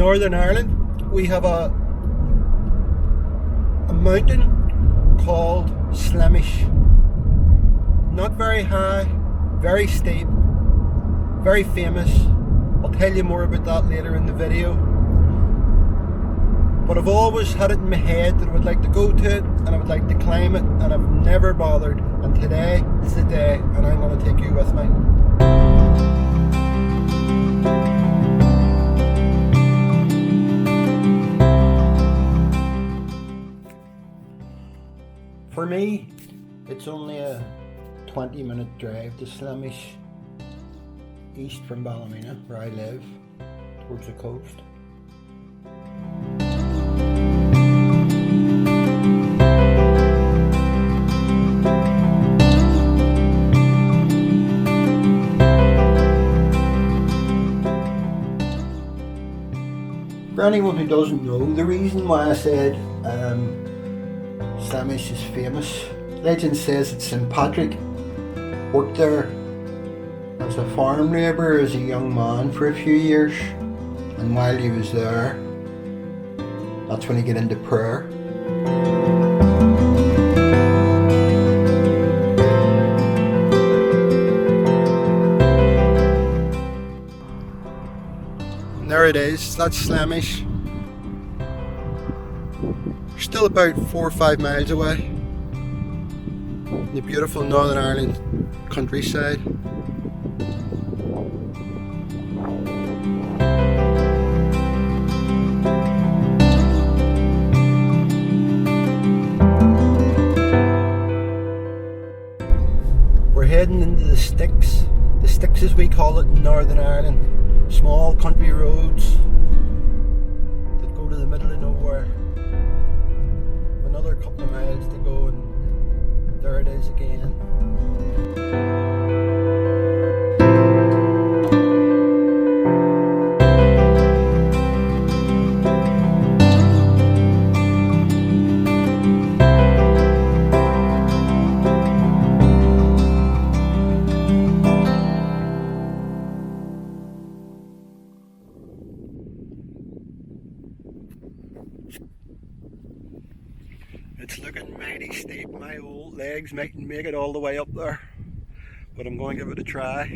Northern Ireland, we have a mountain called Slemish. Not very high, very steep, very famous. I'll tell you more about that later in the video. But I've always had it in my head that I would like to go to it and I would like to climb it, and I've never bothered. And today is the day, and I'm going to take you with me. For me, it's only a 20-minute drive to Slemish, east from Ballymena, where I live, towards the coast. For anyone who doesn't know, the reason why I said Slemish is famous, legend says that St. Patrick worked there as a farm labourer as a young man for a few years, and while he was there, that's when he got into prayer. And there it is, that's Slemish. We're still about 4 or 5 miles away in the beautiful Northern Ireland countryside. We're heading into the sticks as we call it in Northern Ireland. Small country roads that go to the middle of nowhere. Another couple of miles to go, and there it is again. It's looking mighty steep. My old legs mightn't make it all the way up there, but I'm going to give it a try.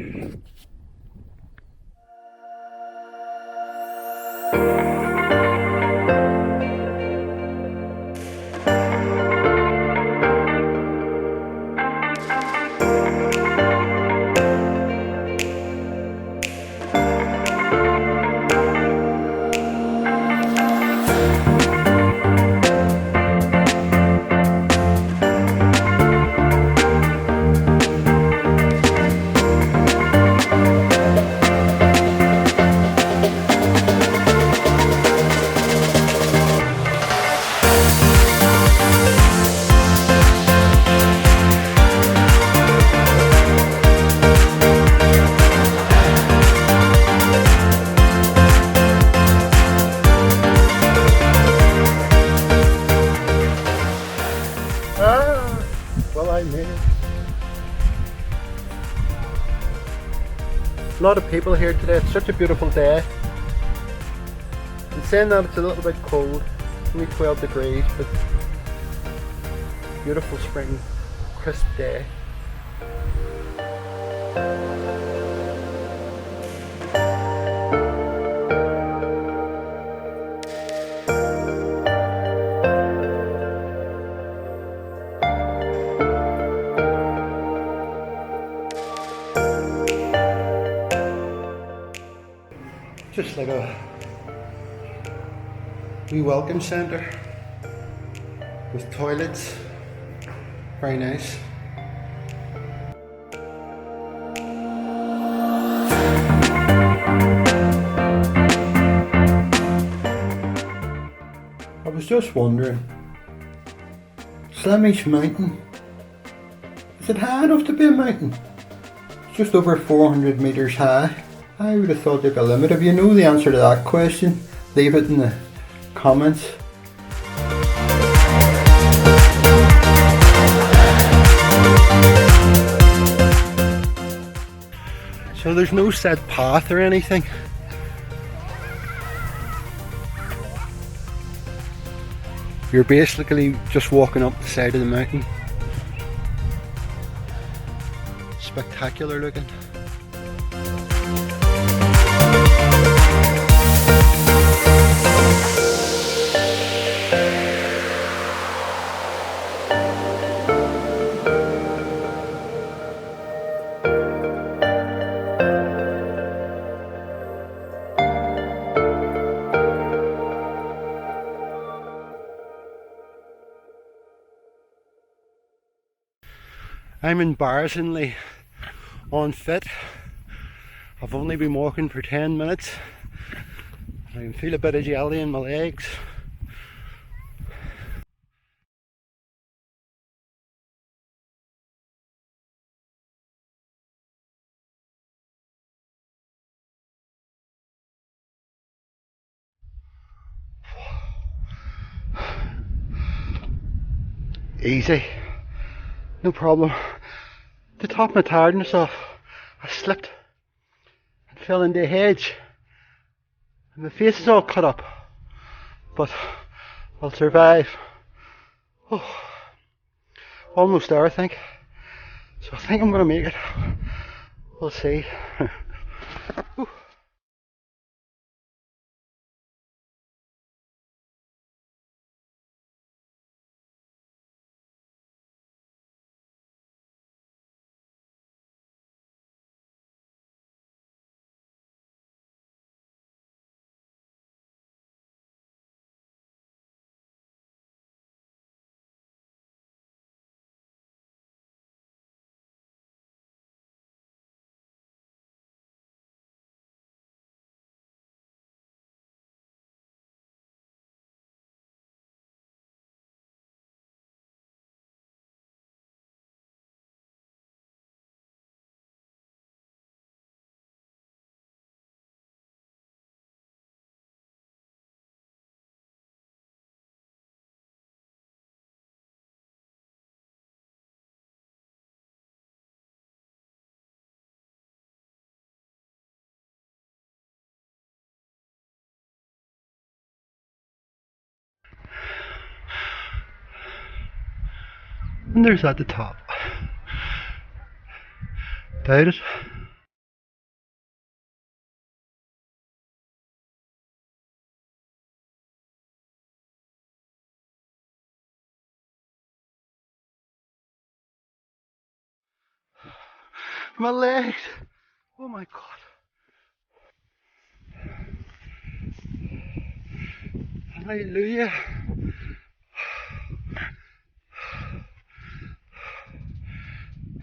Well, I made it. A lot of people here today. It's such a beautiful day. And saying that, it's a little bit cold. It's only 12 degrees, but beautiful spring, crisp day. Just like a wee welcome centre with toilets. Very nice. I was just wondering, Slemish Mountain, is it high enough to be a mountain? It's just over 400 metres high. I would have thought there'd be a limit. If you know the answer to that question, leave it in the comments. So there's no set path or anything. You're basically just walking up the side of the mountain. Spectacular looking. I'm embarrassingly unfit. I've only been walking for 10 minutes. I can feel a bit of jelly in my legs. Easy, no problem. To top my tiredness off, I slipped and fell into a hedge. And my face is all cut up, but I'll survive. Oh, almost there, I think. So I think I'm going to make it. We'll see. And there's at the top. Doubt it. My legs! Oh my god. Hallelujah.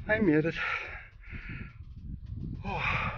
I made it. Oh.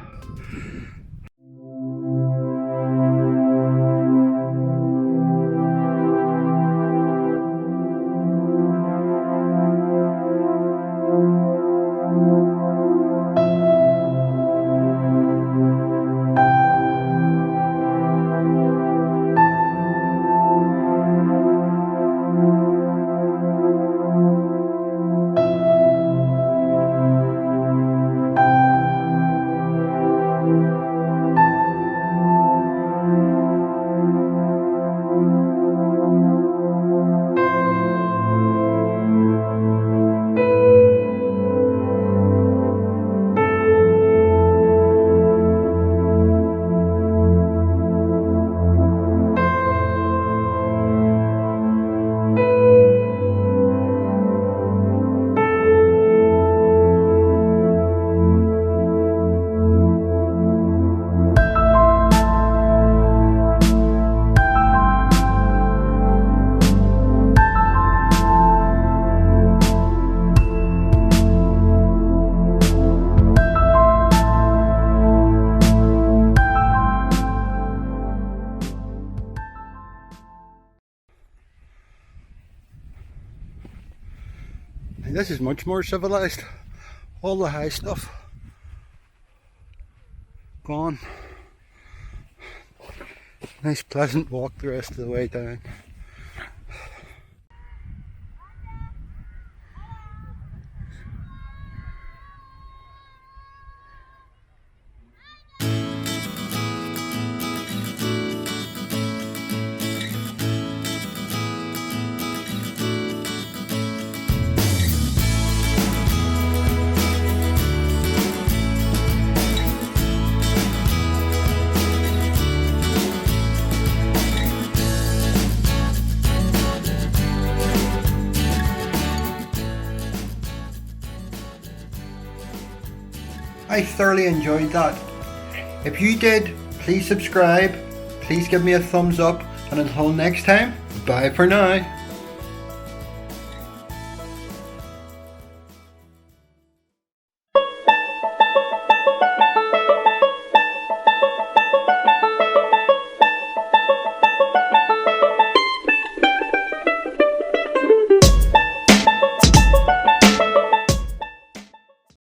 This is much more civilized. All the high stuff gone. Nice pleasant walk the rest of the way down. I thoroughly enjoyed that. If you did, please subscribe, please give me a thumbs up, and until next time, bye for now.